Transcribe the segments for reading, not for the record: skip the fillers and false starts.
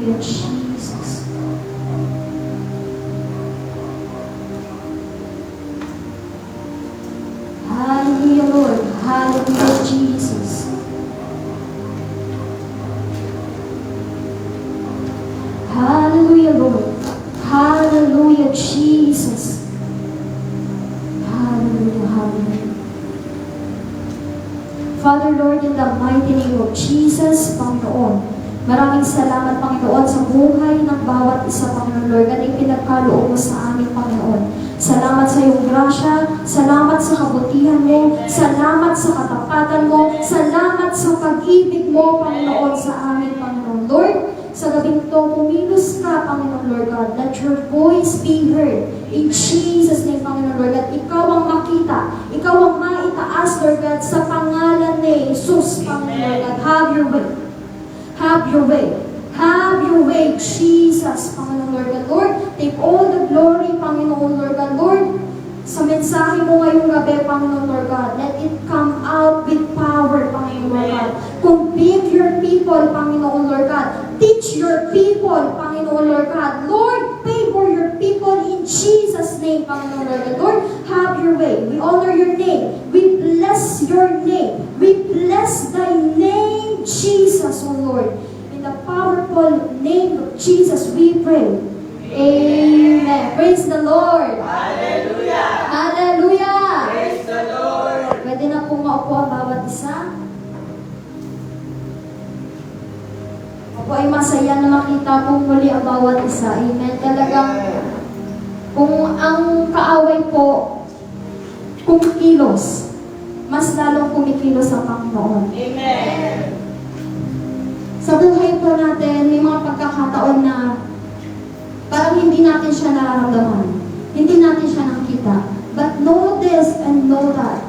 Hallelujah, Jesus. Hallelujah, Lord. Hallelujah, Jesus. Hallelujah, Lord. Hallelujah, Jesus. Hallelujah, hallelujah. Father, Lord, in the mighty name of Jesus, Panginoon, maraming salamat, Panginoon, sa buhay ng bawat isa, Panginoon, Lord, na ipinagkaloob mo sa amin, Panginoon. Salamat sa iyong grasya, salamat sa kabutihan mo, salamat sa katapatan mo, salamat sa pag-ibig mo, Panginoon, sa amin, Panginoon. Lord, sa gabing to, pumilos ka, Panginoon, Lord God. Let your voice be heard. In Jesus' name, Panginoon, Lord God. Ikaw ang makita. Ikaw ang maitaas, Lord God, sa pangalan ni Jesus, Panginoon, Lord God. Have your way. Have your way. Have your way, Jesus, Panginoon, Lord God. Lord, take all the glory, Panginoon, Lord God. Lord, sa mensahe mo ngayong gabi, Panginoon, Lord God, let it come out with power, Panginoon, Lord God. Convict your people, Panginoon, Lord God. Teach your people, Panginoon, Lord God. Lord, favor your people in Jesus' name, Panginoon, Lord God. Lord, have your way. We honor your name. We bless your name. We bless thy name, Jesus, O Lord. In the powerful name of Jesus, we pray. Amen. Praise the Lord. Hallelujah. Hallelujah. Praise the Lord. Pwede na pong maupo ang bawat isa. Ako ay masaya na makita kong muli ang bawat isa. Amen. Talagang kung ang kaaway po kumikilos, mas lalong kumikilos ang Panginoon. Amen. Sa buhay po natin, may mga pagkakataon na parang hindi natin siya nararamdaman. Hindi natin siya nakita. But know this and know that.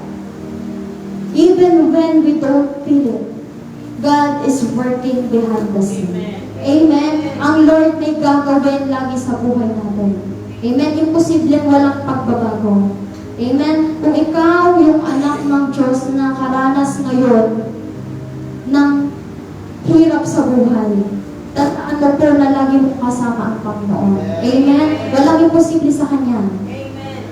Even when we don't feel it, God is working behind the scene. Amen. Ang Lord may gagawin lagi sa buhay natin. Amen. Imposibleng walang pagbabago. Amen. Kung ikaw yung anak ng Diyos na karanas ngayon ng hirap sa buhay, tataan mo po na lagi mo kasama ang Panginoon. Amen. Walang imposible sa Kanya. Amen.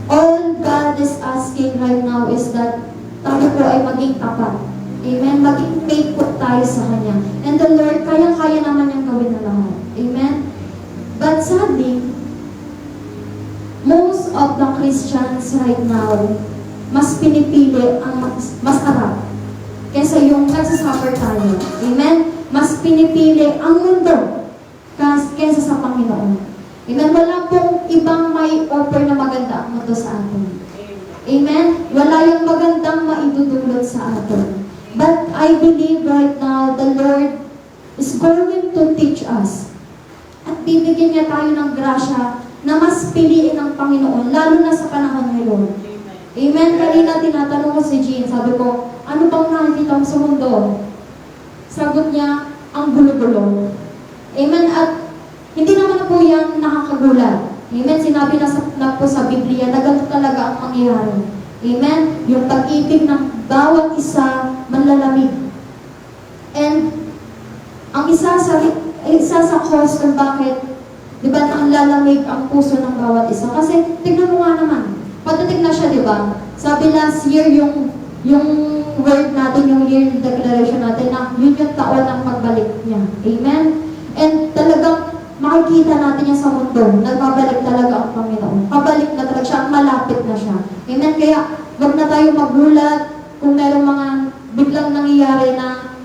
All God is asking right now is that tayo po ay maging tapat. Amen. Maging faithful tayo sa Kanya. And the Lord, kayang-kaya naman niyang gawin na lahat. Amen. But sadly, most of the Christians right now, mas pinipili ang mas arap kaysa yung nagsasuffer tayo. Amen. Mas pinipili ang mundo kaysa sa Panginoon. Amen. Wala pong ibang may offer na maganda ang mundo sa atin. Amen. Wala yung magandang maidudulot sa atin. But I believe right now, the Lord is going to teach us. At bibigyan niya tayo ng grasya na mas piliin ng Panginoon, lalo na sa panahon ngayon. Amen. Kanina tinatanong ko si Jean, sabi ko, ano bang nakikita mo sa mundo? Sagot niya, ang gulo-gulo. Amen. At hindi naman po yan nakakagulat. Amen. Sinabi na po sa Biblia na ganito talaga ang mangyayari. Amen. Yung pag-ibig ng bawat isa manlalamig. And ang isa sa cause kung bakit, di ba, ang lalamig ang puso ng bawat isa. Kasi tignan mo nga naman. Patatig na siya, di ba? Sabi last year, yung word natin, yung year declaration natin, na yun yung taon ng pagbalik niya. Amen? And talagang makikita natin yan sa mundo. Nagbabalik talaga ang Panginoon. Pabalik na talaga siya, malapit na siya. Amen? Kaya, wag na tayo magulat kung merong mga biglang nangyayari na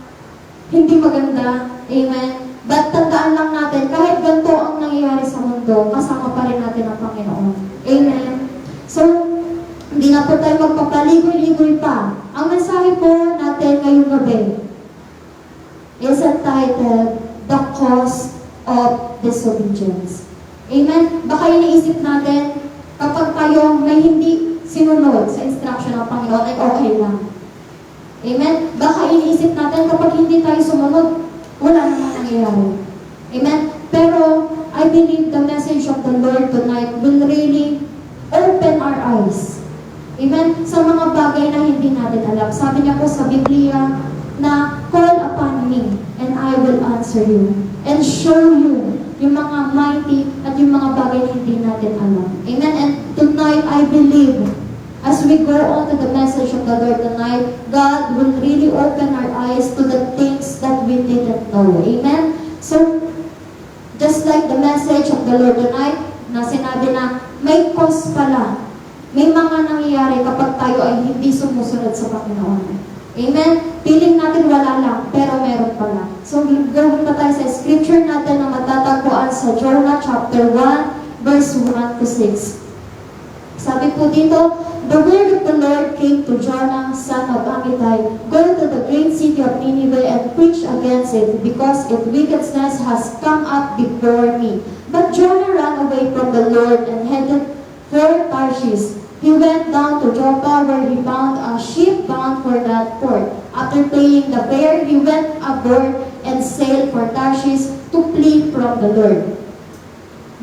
hindi maganda. Amen? But tandaan lang natin, kahit ganito ang nangyayari sa mundo, kasama pa rin natin ang Panginoon. Amen? So, hindi na po tayo magpapaligoy-ligoy pa. Ang mensahe po natin ngayong gabi is entitled, The Cost of Disobedience. Amen? Baka iniisip natin, kapag tayo may hindi sinunod sa instruction ng Panginoon, ay okay lang. Amen? Baka iniisip natin, kapag hindi tayo sumunod, wala namang nangyayari. Amen? Pero, I believe the message of the Lord tonight will really open our eyes. Amen? Sa mga bagay na hindi natin alam. Sabi niya po sa Biblia na, call upon me, and and I will answer you and show you yung mga mighty at yung mga bagay na hindi natin alam. Amen? And tonight, I believe, as we go on to the message of the Lord tonight, God will really open our eyes to the things that we didn't know. Amen? So, just like the message of the Lord tonight, na sinabi na may cause pala. May mga nangyayari kapag tayo ay hindi sumusunod sa Panginoon. Amen? Feeling natin wala lang, pero meron pala. So, gawin pa tayo sa scripture natin na matatagpuan sa Jonah chapter 1, verse 1 to 6. Sabi po dito, the word of the Lord came to Jonah, son of Amittai, go to the great city of Nineveh and preach against it, because its wickedness has come up before me. But Jonah ran away from the Lord and headed for Tarshish. He went down to Joppa, where he found a ship bound for that port. After paying the fare, he went aboard and sailed for Tarshish to flee from the Lord.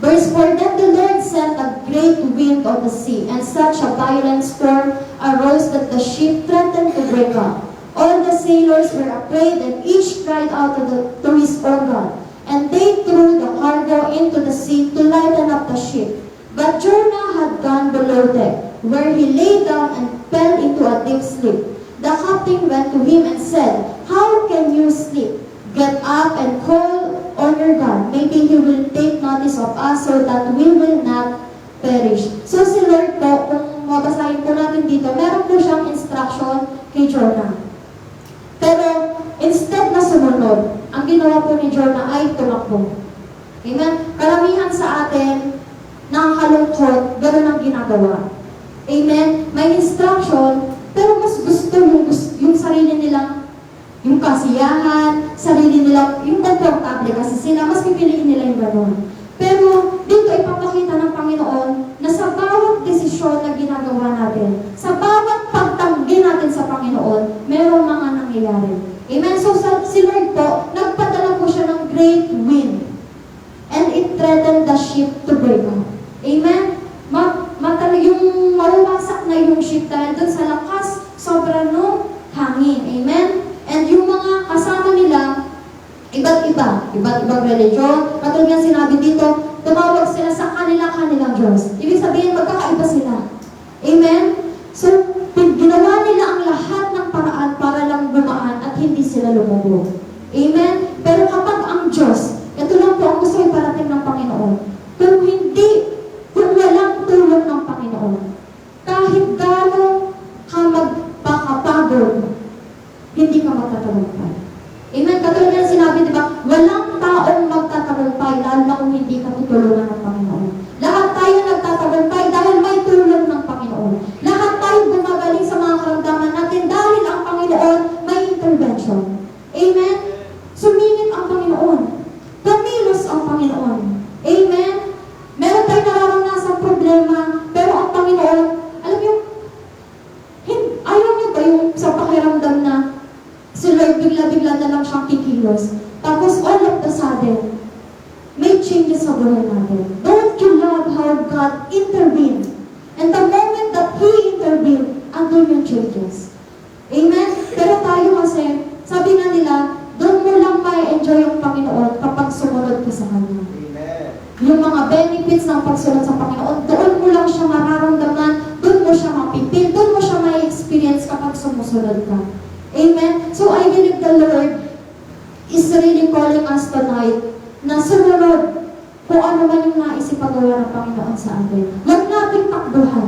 Verse 4, then the Lord sent a great wind on the sea, and such a violent storm arose that the ship threatened to break up. All the sailors were afraid, and each cried out to his own God. And they threw the cargo into the sea to lighten up the ship. But Jonah had gone below deck, where he lay down and fell into a deep sleep. The captain went to him and said, how can you sleep? Get up and call on your God. Maybe He will take notice of us so that we will not perish. So si Lord po, kung mabasahin po natin dito, meron po siyang instruction kay Jonah. Pero instead na sumunod, ang ginawa po ni Jonah ay tumakbo. Amen? Karamihan sa atin, nakakalungkot, gano'n ang ginagawa. Amen? May instruction, pero mas gusto yung sarili nilang yung kasiyahan, sarili nila, yung komportable kasi sila, mas pipiliin nila yung gano'n. Pero dito ipapakita ng Panginoon na sa bawat desisyon na ginagawa natin, sa bawat pagtanggi natin sa Panginoon, merong mga nangyayari. Amen? So si Lord po, nagpadala po siya ng great wind. And it threatened the ship to break up. Amen? Yung mawawasak na yung ship dahil dun sa lakas, sobrang hangin. Amen? And yung mga kasama nila, iba't ibang religion. Katulad nga sinabi dito, tumawag sila sa kanilang Diyos. Ibig sabihin, magkakaiba sila. Amen? So, ginawa nila ang lahat ng paraan para lang gumaan at hindi sila lumubog. Amen? Pero kapag ang Diyos, ito lang po ang gusto iparating ng Panginoon. Kung walang tulong ng Panginoon, kahit gano'n ka magpakapagod, hindi ka magtatagumpay. Amen? Katulad nga sinabi, di ba? Walang taong magtatagumpay lalo na kung hindi ka tutulungan ng Panginoon. Lahat tayo nagtatagumpay dahil may tulong ng Panginoon. Lahat tayo gumagaling sa mga karamdaman natin dahil ang Panginoon may intervention. Amen? Sumingit ang Panginoon. Kumilos ang Panginoon. Amen? Meron tayong nararanasang problema, pero ang Panginoon, alam niyo, ayaw niyo ba yung sa pakiramdam na si Lord bigla-bigla na lang siyang kikilos. Tapos all of the sudden, may changes sa buhay natin. Don't you love how God intervened? And the moment that He intervened, andun yung changes. Amen? Pero tayo kasi, sabi nga nila, doon mo lang ma-enjoy yung Panginoon kapag sumunod ka sa Kanya. Yung mga benefits ng pagsunod sa Panginoon, doon mo lang siya mararamdaman, doon mo siya mapipil, doon mo siya ma-experience kapag sumusunod ka. Amen? So I believe the Lord is really calling us tonight na sumunod kung ano man yung naisipagawa ng Panginoon sa atin. Huwag nating takbuhan.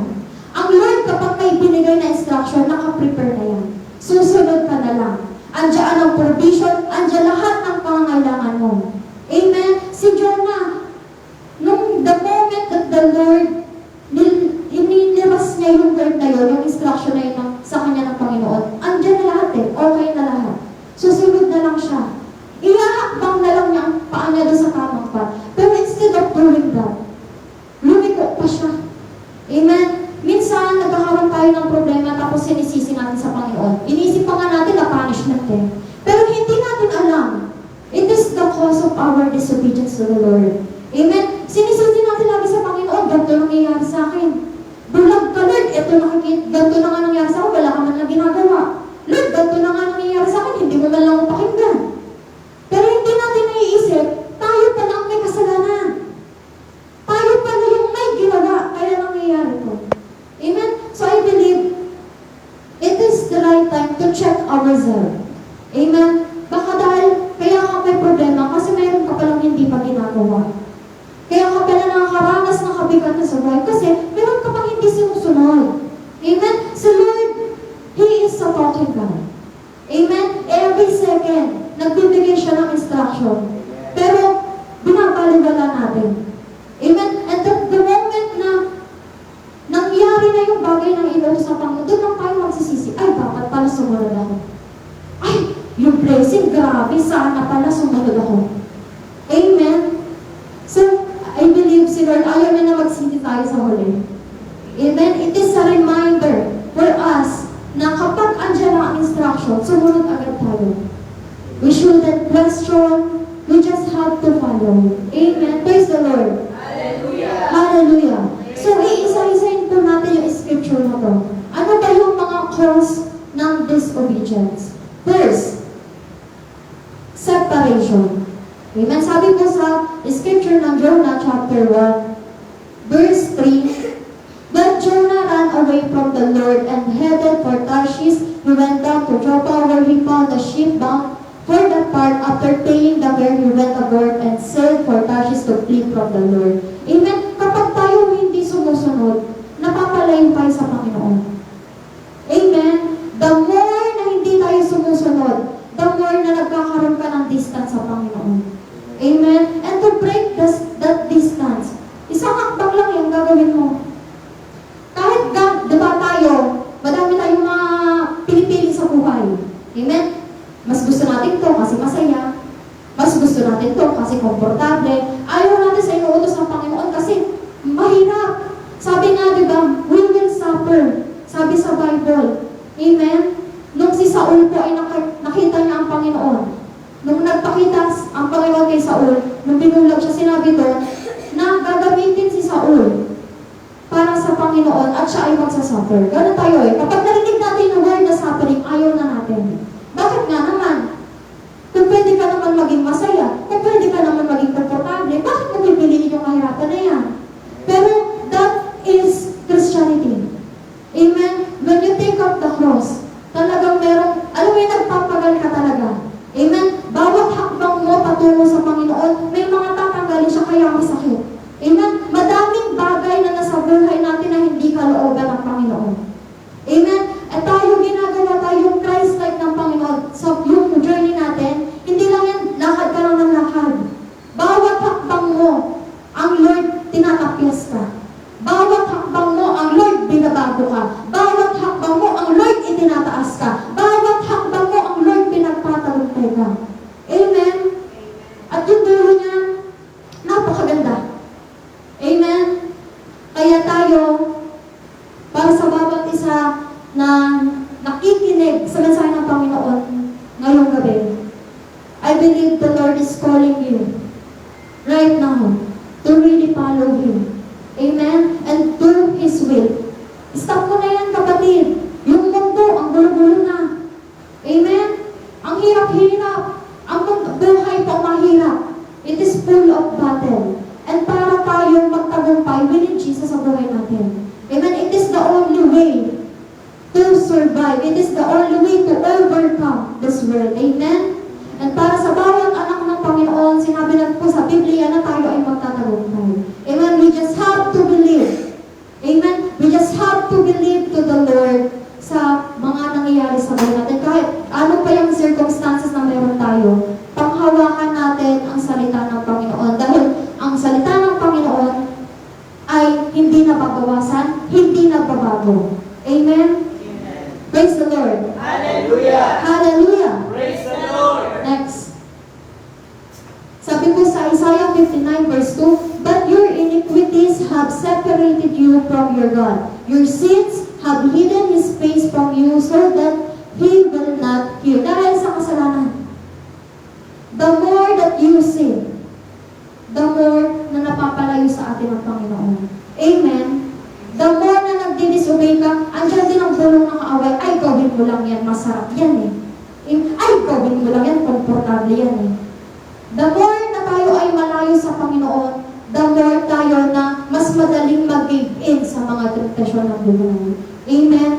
Ang Lord, kapag may binigay na instruction, nakaprepare na yan. Susunod ka na lang. Andiyan ang provision, andiyan lahat ng pangangailangan mo. Amen? Si Jonah, the moment that the Lord, inilas niya yung word na yun, yung instruction na yun sa kanya ng Panginoon, andyan na lahat okay na lahat. Susunod na lang siya. Ihahakbang na lang niya ang paa niya doon sa tamang path. Pero instead of doing that, lumiko pa siya. Amen? Minsan, nagkakaroon tayo ng problema tapos sinisisi natin sa Panginoon. Iniisip pa nga natin na punishment Pero hindi natin alam. It is the cause of our disobedience to the Lord. Amen? Sinisisi natin lagi sa Panginoon, ganito nangyayari sa akin. Bulag ka, Lord, ganito na nga nangyayari sa akin, wala ka man lang ginagawa. Lord, ganito na nga nangyayari sa akin, hindi mo man lang pakinggan. Pero si Lord, ayaw niya na mag-city tayo sa huli. Amen? It is a reminder for us na kapag andyan ang instruction, sumunod agad tayo. We shouldn't question, we just have to follow. Amen? Praise the Lord. Hallelujah. Hallelujah. So, iisa-isahin po natin yung scripture na to. Ano ba yung mga cause ng disobedience? First, separation. Amen? Sabi po sa scripture ng Jonah chapter 1, verse 3, but Jonah ran away from the Lord and headed for Tarshish. He went down to Joppa where he found a ship bound for that part. After paying the fare, he went aboard and sailed for Tarshish to flee from the Lord. Amen? Kapag tayo hindi sumusunod, napapalayo tayo sa Panginoon. Amen? The more na hindi tayo sumusunod, the more na nagkakaroon ka ng distance sa Panginoon. Amen? And to break that distance, isang hakbang lang yung gagawin mo. Kahit diba tayo, madami tayong mga pinipili sa buhay. Amen? Mas gusto natin to kasi masaya. Mas gusto natin to kasi komportable. Ayaw natin sa inuutos ng Panginoon kasi mahirap. Sabi nga, diba, we will suffer. Sabi sa Bible. Amen? Nung si Saul po ay nakita niya ang Panginoon. Nung nagpakita ang Panginoon kay Saul, nung binulag siya, sinabi doon, na gagamitin si Saul para sa Panginoon at siya ay magsasuffer. Gano'n tayo eh. Kapag narinig natin yung word na suffering, ayaw na natin. Bakit nga naman? Kung pwede ka naman maging masaya, kung pwede ka naman maging komportable, bakit mo pipiliin yung kahirapan na yan? Pero that is Christianity. Amen? When you take up the cross, talagang merong, alam mo yung nagpapagal ka talaga. Amen? Bawat hakbang mo patungo sa Panginoon, may mga tatanggalin siya kaya may sakit. Amen? Madaming bagay na nasa buhay natin na hindi kalooban ng Panginoon. Amen? At tayo ginagawa tayong Christ-like ng Panginoon. So, yung journey natin, hindi lang yan, lakad ka lang ng lakad. Bawat hakbang mo, ang Lord tinatapyas ka. Bawat hakbang mo, ang Lord binabago ka. Bawat hakbang mo, ang Lord itinataas ka. Bawat hakbang mo, ang Lord pinagpatalumpay ka. Amen? At yung dulo niya, napakaganda. Amen? Kaya tayo, para sa bawat isa na nakikinig sa mensahe ng Panginoon ngayong gabi, I believe the Lord is calling you right now to really follow Him. Amen? And do His will. Stop mo na yan, kapatid. Yung mundo, ang gulo-gulo na. Amen? Ang hirap-hirap. Ang buhay pa mahirap. It is full of battle. And para tayo magtagumpay, we need Jesus sa buhay natin. Amen? It is the only way to survive. It is the only way to overcome this world. Amen? And para sa bawat anak ng Panginoon, sinabi na po sa Biblia na tayo ay magtatagumpay. Amen? We just have to believe. Amen? We just have to believe to the Lord sa mga nangyayari sa buhay natin. Kahit ano pa yung circumstances na meron tayo, panghawakan natin ang salita ng Panginoon. Dahil ang salita ng Panginoon ay hindi nababawasan, hindi nababago. Amen? Amen. Praise the Lord. Hallelujah. Hallelujah. Praise the Lord. Next. Sabi po sa Isaiah 59 verse 2, but your iniquities have separated you from your God. Your sins have hidden His face from you so that He will not hear. Dahil sa kasalanan. The more that you sin, the more na napapalayo sa atin ang Panginoon. Amen? The more na nagdi-disobey ka, andyan din ang bulong ng kaaway, ay gawin mo lang yan, masarap yan eh. Ay gawin mo lang yan, komportable yan eh. The more na tayo ay malayo sa Panginoon, the more tayo na mas madaling mag-give in sa mga temptasyon ng buhay. Amen?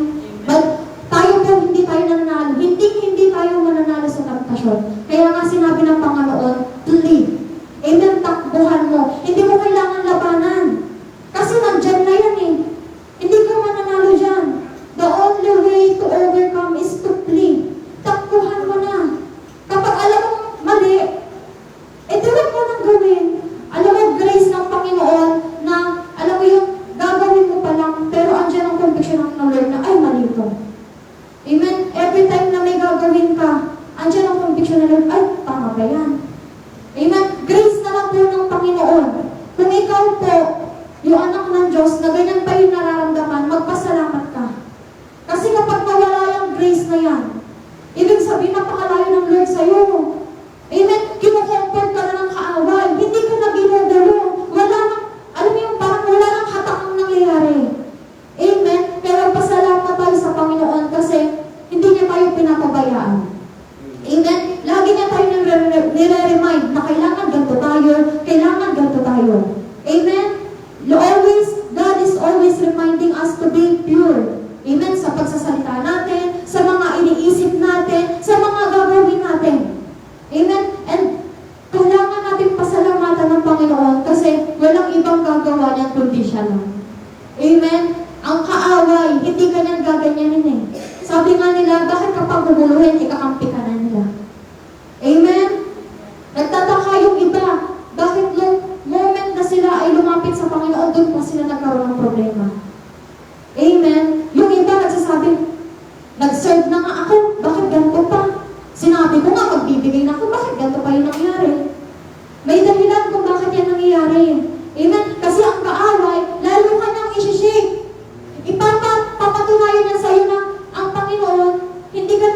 But tayo po, hindi tayo nananalo. Hindi tayo mananalo sa temptasyon. Kaya nga sinabi ng Panginoon, to live. Amen, takbuhan mo. Hindi mo kailangan labanan. Kasi nandyan na yan eh. Hindi ka mananalo dyan. The only way to overcome is to flee. Takbuhan mo na. Kapag alam mo mali, diwag mo nang gawin. Alam mo, grace ng Panginoon na, alam mo yung gagawin mo pa lang, pero andyan ang conviction ng Lord na, ay, mali ko. Amen? Every time na may gagawin ka, andyan ang conviction ng Lord, ay, tama ba yan? Amen? Grace na lang po ng Panginoon. Kung ikaw po, yung anak ng Diyos na ganyan pa yung nararamdaman, magpasalamat ka. Kasi kapag nawala yung grace na yan, ibig sabihin napakalayo ng Lord sa'yo. Amen? Kinukomfort ka na ng kaaway. Hindi ka na ginugulo. Wala nang, alam mo yung parang wala nang hatak ang nangyayari. Amen? Pero pasalamat tayo sa Panginoon kasi hindi niya tayo pinapabayaan. Amen? Lagi niya tayo nire-remind na kailangan ganito tayo, kailangan ganito tayo. Amen? God is always reminding us to be pure. Amen? Sa pagsasalita natin, sa mga iniisip natin, sa mga gagawin natin. Amen? And kailangan natin pasalamatan ng Panginoon kasi walang ibang gagawa niyan kundi siya lang. Amen? Ang kaaway, hindi ka niyang gaganyanin eh. Sabi nga nila, bakit kapag gumuluhin, ikakampi ka na nila? Amen? Nagtataka yung iba, bakit yung moment na sila ay lumapit sa Panginoon, doon pa sila nagkaroon ng problema. Amen? Yung iba nagsasabi, nag-serve na nga ako, bakit ganito pa? Sinabi ko nga, magbibigay na ako, bakit ganito pa yung nangyari? May dahilan kung bakit yan nangyayari. Amen? Kasi ang kaaway, lalo ka nang isi-shake. Papatunayan niya sa'yo na ang Panginoon, hindi niya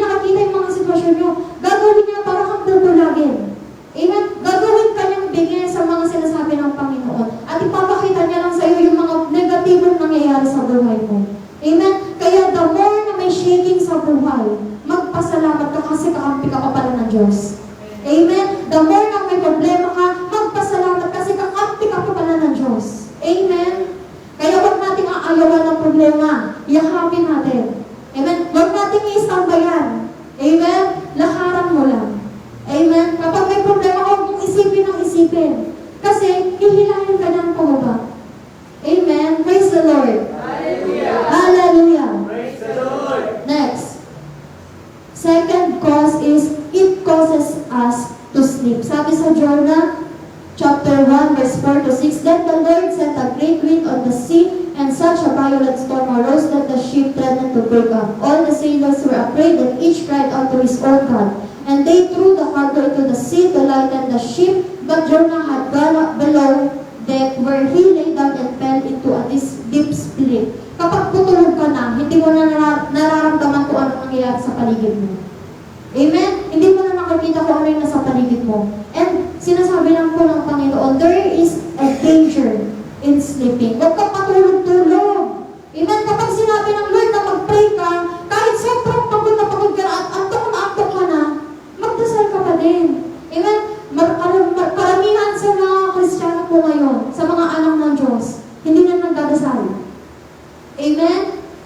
nakakita yung mga sitwasyon niyo. Gagawin niya para kang bubulagin. Amen? Gagawin ka niyang bigay sa mga sinasabi ng Panginoon. At ipapakita niya lang sa'yo yung mga negatibong nangyayari sa buhay mo. Amen? Kaya the more na may shaking sa buhay, magpasalamat ka kasi kakampi ka pa pala ng Diyos. Amen? The more na may problema ka, magpasalamat kasi kakampi ka pa pala ng Diyos. Amen? Kaya huwag nating aayawan ng problema. Yakapin natin. Amen? Huwag nating iistambayan. Amen? Lakaran mo lang. Amen? Kapag may problema, huwag mong isipin ng isipin. Kasi, hihilahin ka ng pababa. Amen? Praise the Lord. Hallelujah. Hallelujah. Praise the Lord. Next. Second cause is, it causes us to sleep. Sabi sa Jonah, chapter 1, verse 4 to 6, Then the Lord sent a great wind on the sea, and such a violent storm arose that the ship threatened to break up. All the sailors were afraid, and each cried out to his own God. And they threw the cargo into the sea to lighten the ship, but Jonah had gone up below deck, where he lay down and fell into a deep sleep. Kapag tutulog ka na, hindi mo na nararamdaman kung ano nangyayari sa paligid mo. Amen? Hindi mo na makikita kung ano yung nasa paligid mo. And sinasabi lang po ng Panginoon, there is a danger in sleeping. Huwag kang matulog-tulog. Amen? Kapag sinabi ng Lord na mag-pray ka, kahit sobrang pagod ka na at antok ka na, magdasal ka pa din. Amen? Paramihan sa mga Kristiyano po ngayon, sa mga anak ng Diyos, hindi na nagdadasal. Amen?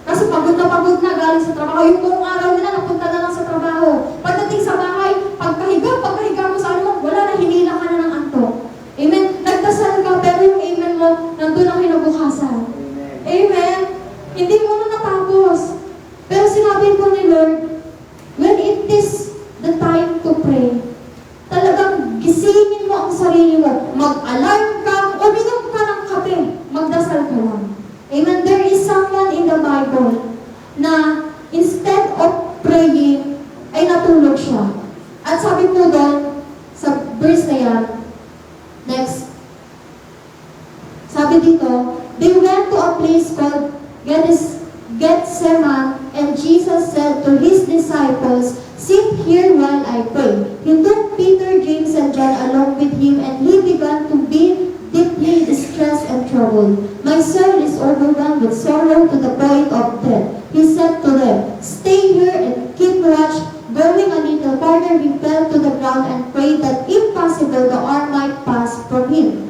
Kasi pagod na galing sa trabaho. Yung buong araw nila, napunta na lang sa trabaho. Pagdating sa bahay, pagkahiga mo sa ano mo, wala na, hinila ka na ng antok. Amen? Nagdasal ka, pero yung amen mo, nandun ang kinabukasan. Amen? Hindi mo na natapos. Pero sinabi po ni Lord, when it is the time to pray, talagang gisingin mo ang sarili mo. Mag-alarm ka, uminom ka ng kape, magdasal ka lang. Amen? There is someone in the Bible na instead of praying, ay natulog siya. At sabi po doon, sa verse na yan, next, sabi dito, they went to a place called Gethsemane, and Jesus said to his disciples, Sit here while I pray. He took Peter, James, and John along with him, and he began to be deeply distressed and troubled. My soul is overwhelmed with sorrow to the point of death. He said to them, Stay here and keep watch. Going a little farther, he fell to the ground and prayed that if possible, the arm might pass from him.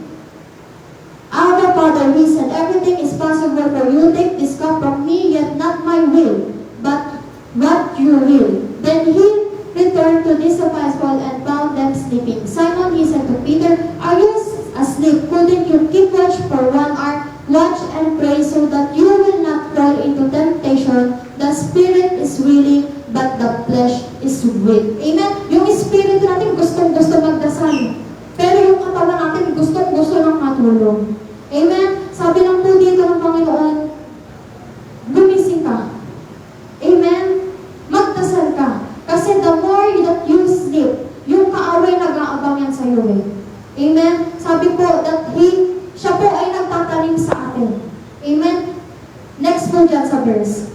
Our Father, he said, everything is possible for you. Take this cup from me, yet not my will, but what you will. Then he returned to his disciples and found them sleeping. Simon, he said to Peter, Are you asleep? Couldn't you keep watch for 1 hour? Watch and pray so that you will not fall into temptation. The spirit is willing, but the flesh is weak. Amen? Yung spirit natin gustong-gusto magdasal. Pero yung katawan natin gustong-gusto ng matulog. Amen? Sabi lang po dito ng Panginoon, gumising ka. Amen? Magdasal ka. Kasi the more that you sleep, yung kaaway nag-aabang yan sa'yo eh. Amen? Sabi po that siya po dyan sa verse.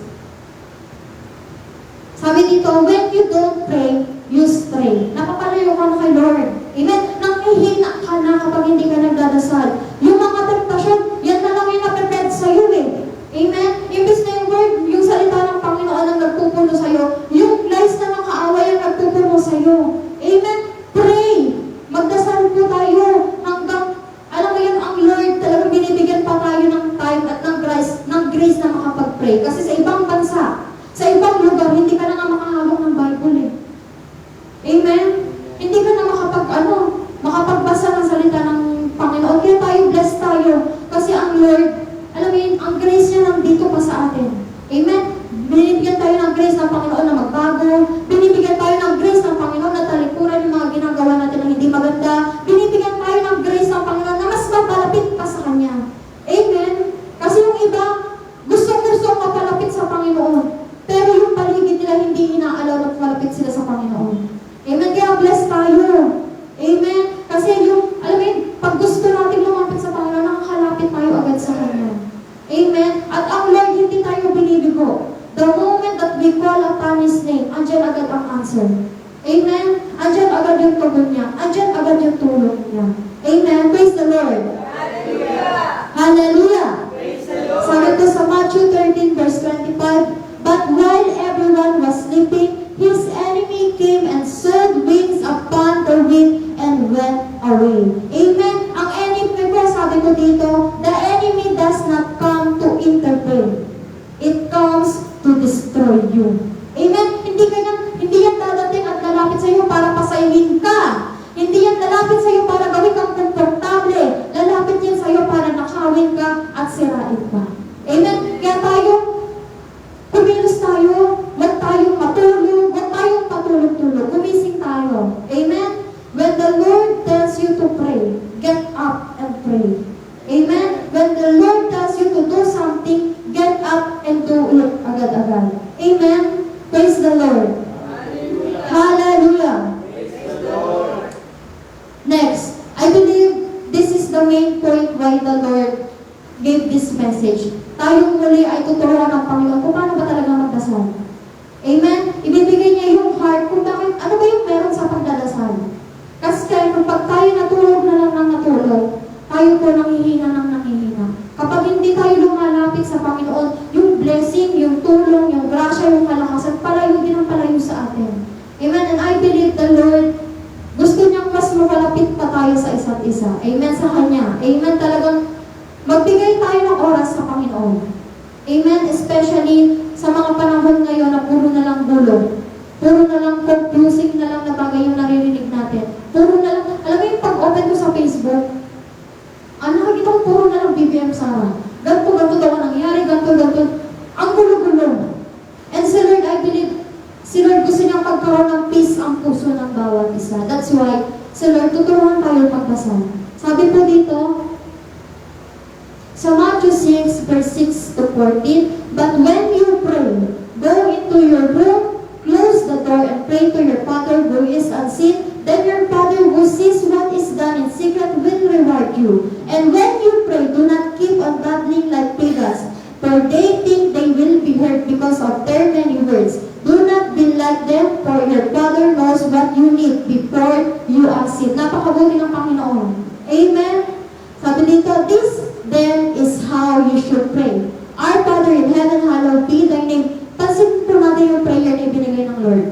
Sabi dito, when you don't pray, you stray. Napapalayo ka na kay Lord. Amen? Nanghihina ka na kapag hindi ka nagdadasal. Yung mga temptasyon, yan na lang yung napiped sa'yo eh. Amen? Imbis na yung word, yung salita ng Panginoon ang nagpupuno sa'yo, yung lies na ng kaaway ang nagpupuno sa'yo. Amen? Pray! Magdasal po tayo hanggang, alam mo yun, ang Lord talagang binibigyan pa tayo ng time at ng grace na makapag-pray. Kasi sa ibang bansa, sa ibang lugar, hindi ka na nga makahawak ng Bible eh. Amen? Hindi ka na makapagbasa ng salita ng Panginoon. Kaya tayo, bless tayo. Kasi ang Lord, alam mo yun, ang grace niya nandito pa sa atin. Amen? Binibigyan tayo ng grace ng Panginoon na magbago. Binibigyan tayo ng grace ng Panginoon na talikuran yung mga ginagawa natin na hindi maganda. Binibigyan tayo ng grace ng Panginoon na mas mapalapit pa sa Kanya. Amen? Kasi yung iba, gusto mapalapit sa Panginoon. Pero yung paligid nila hindi inaalaw na malapit sila sa Panginoon. Amen? Kaya bless tayo. Amen? Kasi yung, alam mo yun, pag gusto natin lumapit sa Panginoon, nakakalapit tayo agad sa Kanya. Amen? At ang Lord, hindi tayo binibigo. The moment that we call upon His name, andyan agad ang answer. Amen? Andyan agad yung tugon niya. Andyan agad yung tulong niya. Amen? Praise the Lord. Hallelujah. Hallelujah. Praise the Lord. Sabi ko sa Matthew 13 verse 25, but while everyone was sleeping, his enemy came and sewed wings upon the wind and went away. Amen? Ang enemy ko, sabi ko dito, the enemy does not come to intervene. It comes to destroy you. Amen? Hindi yan dadating at lalapit sa iyo para pasayin ka. Hindi yan lalapit sa iyo para gawin kang komportable. Lalapit yan sa iyo para nakawin ka at sirain ka. Amen? Kaya tayo, kumilos tayo, huwag tayong matulog, huwag tayong patulog-tulog, gumising tayo. Amen? When the Lord tells you to pray, get up and pray. Amen? When the Lord tells you to do something, get up and do it agad-agad. Amen? Praise the Lord. Hallelujah. Hallelujah. Praise the Lord. Next, I believe this is the main point why the Lord gave this message. Tayong muli ay tuturuan ng Panginoon kung paano ba talaga magdasal. Amen? Ibibigay niya yung heart kung bakit, ano ba yung meron sa pagdadasal. Kasi kaya kapag tayo natulog na lang ng natulog, tayo po nanghihina ng nanghihina. Kapag hindi tayo lumalapit sa Panginoon, yung blessing, yung tulong, yung grasya, yung kalakasan, palayo din ang palayo sa atin. Amen? And I believe the Lord, gusto niyang mas mapalapit pa tayo sa isa't isa. Amen sa Kanya. Amen talagang magbigay tayo ng oras sa Panginoon. Amen? Especially sa mga panahon ngayon na puro na lang bulong. Puro na lang confusing na lang na bagay yung naririnig natin. Puro na lang, alam mo yung pag-open ko sa Facebook, nakikita ko puro na lang BBM Sara. Ganto daw ang nangyari, ganto. Ang gulo-gulo. And si Lord, I believe, si Lord gusto niyang pagkaroon ng peace ang puso ng bawat isa. That's why, si Lord, tuturuan tayo pagdasal. Sabi po dito, sa Matthew 6, verse 6 to 14, but when you pray, go into your room, close the door, and pray to your Father who is unseen. Then your Father who sees what is done in secret will reward you. And when you pray, do not keep on babbling like pagans, for they think they will be heard because of their many words. Do not be like them, for your Father knows what you need before you ask Him. Napakabuti ng Panginoon. Amen? Sabi dito, this then is how you should pray. Our Father in heaven, hallowed be thy name. Pansin po natin yung prayer na ibinigay ng Lord.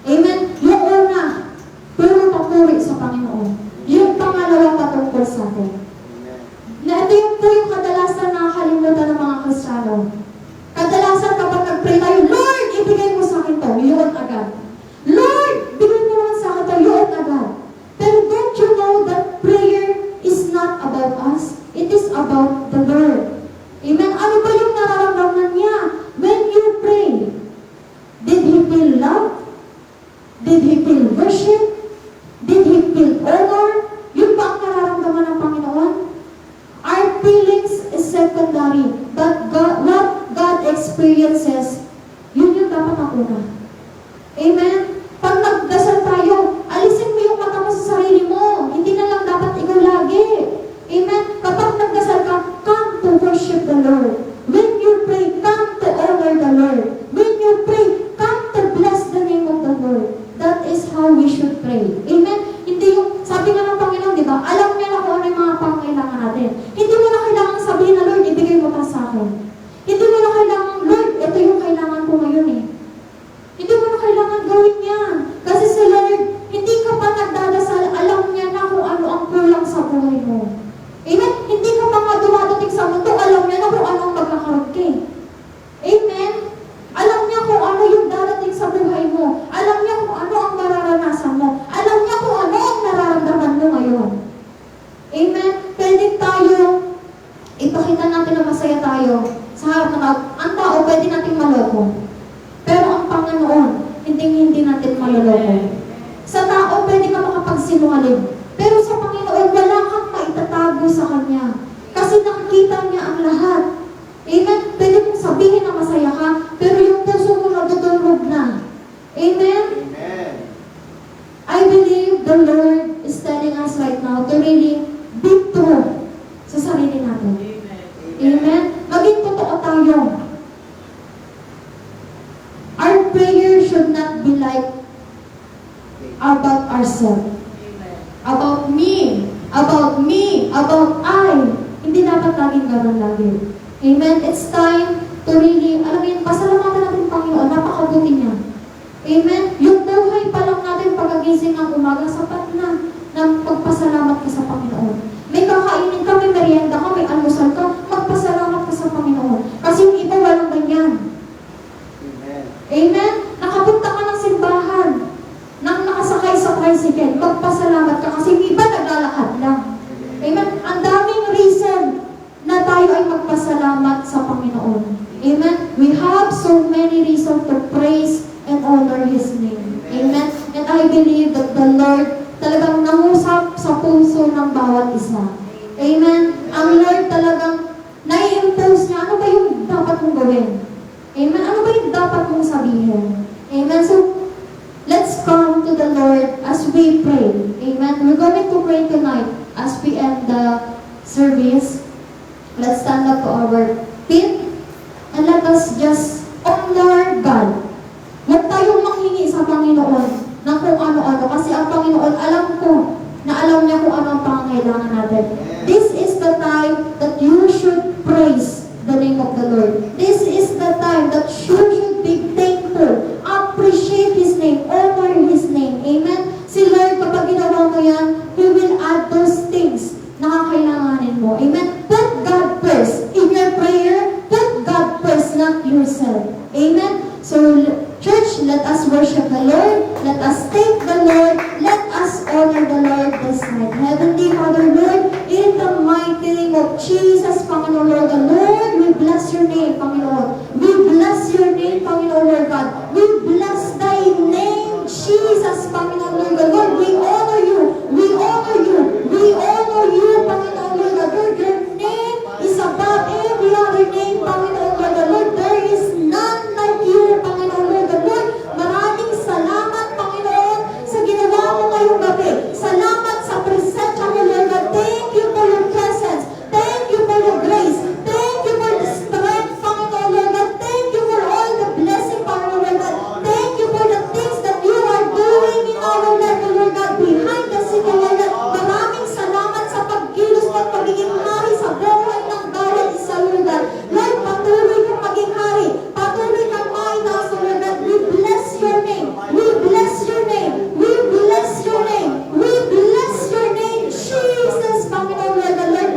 Amen? Yung una, puro papuri sa Panginoon. Yung pangalawa patungkol sa atin. Na ito yung po yung kadalasan na nakakalimutan ng mga Kristiyano. Kadalasan kapag nag-pray tayo, Lord, ibigay mo sa akin to, yun agad. Lord, bigay mo naman sa akin to, yun agad. Pero don't you know that prayer is not about us? It is about the Lord. Amen? Ano ba yung nararamdaman niya when you pray? Did He feel love? Did He feel worship? Did He feel honor? Yun ba ang nararamdaman ng Panginoon? Our feelings is secondary, but what God experiences, yun yung dapat ang una. Amen? Pag nagdasal tayo, alisin mo yung mata mo sa sarili mo. Hindi na lang dapat ikaw lagi. Amen? Kapag nagdasal ka, come to worship the Lord. When you pray, come masaya tayo sa harap ng tao. Ang tao, pwede nating maloko. Pero ang Panginoon, hindi natin maloloko. Sa tao, pwede ka makapagsinungaling. Pero sa Panginoon, wala kang maitatago sa Kanya. Kasi nakikita niya ang lahat. Amen? Pwede mong sabihin na masaya ka, pero yung puso mo natutulog na. Amen? Amen. I believe the Lord is telling us right now to really be true sa sarili natin. Amen? Maging totoo tayo. Our prayer should not be like about ourselves. About me. About me. About I. Hindi dapat laging ganun lagi. Amen? It's time to really, alam mo yun, pasalamatan natin Panginoon, napakabuti niya. Amen? Yung buhay pa lang natin pagkagising ng umaga, sapat na ng pagpasalamat ka sa Panginoon. May kakainin ka, may merienda ka, may almusal ka, magpasalamat ka sa Panginoon. Kasi yung iba walang ganyan. Amen. Amen? Nakapunta ka ng simbahan, nang nakasakay sa tricycle, magpasalamat ka kasi yung iba naglalakad lang. Amen? Ang daming reason na tayo ay magpasalamat sa Panginoon. Amen? We have so many reasons to praise and honor His name. Amen? And I believe that the Lord talagang nangusap sa puso ng bawat isa. Amen? Ang Lord talagang nai-impose niya, ano ba yung dapat mong gawin? Amen? Ano ba yung dapat mong sabihin? Amen? So, let's come to the Lord as we pray. Amen? We're going to pray tonight as we end the service. Let's stand up to our feet and let us just honor God. Huwag tayong manghingi sa Panginoon ng kung ano-ano kasi ang Panginoon, alam ko na alam niya kung ano ang pangangailangan natin. This is the time that you should praise the name of the Lord. This is the time that you should be thankful, appreciate His name, honor His name. Amen? Si Lord, kapag ginawa mo yan, He will add those things na kakailanganin mo. Amen? Put God first. In your prayer, put God first, not yourself. Amen? So, church, let us worship the Lord. Let us thank the Lord. Let us honor the Lord this night. Heavenly Father, Lord, in the mighty name of Jesus, Panginoon, Lord, the Lord, we bless your name, Panginoon. We bless your name, Panginoon, Lord God. We bless thy name, Jesus, Panginoon, Lord God. Lord, we honor you. We honor you. We honor you, Panginoon, Lord God. Lord, your name is above every other name, Panginoon, Lord God. Lord, there is none like you, Panginoon, Lord God. Lord, maraming salamat, Panginoon, sa ginawa mo ngayong gabi. Salamat sa presensya mo, Lord God. Thank you for your presence. Thank you for your grace. Thank you for the strength, Panginoon, Lord God. Thank you for all the blessing, Panginoon, Lord God. Thank you for the things that you are doing in our life, Lord God, behind the scene, Lord God. Maraming salamat sa pagkilos mo at pagiging hari sa buhay ng bawat isa, Lord God. Lord, patuloy kang maging hari. Patuloy kang maitaas, Lord God. We bless your name. We bless your name. We bless your name. We bless your name, Jesus, Panginoon, Lord God. Lord,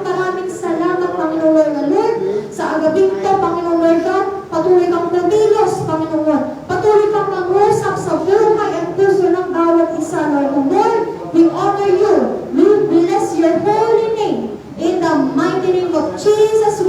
maraming salamat, Panginoon, Lord God. Lord, sa agabing to, Panginoon, Lord God, patuloy kang kumilos, Panginoon. Patuloy kang mag-usap sa buhay at puso ng bawat isa, Lord God. Lord, we honor you. We bless your holy name. In the mighty name of Jesus,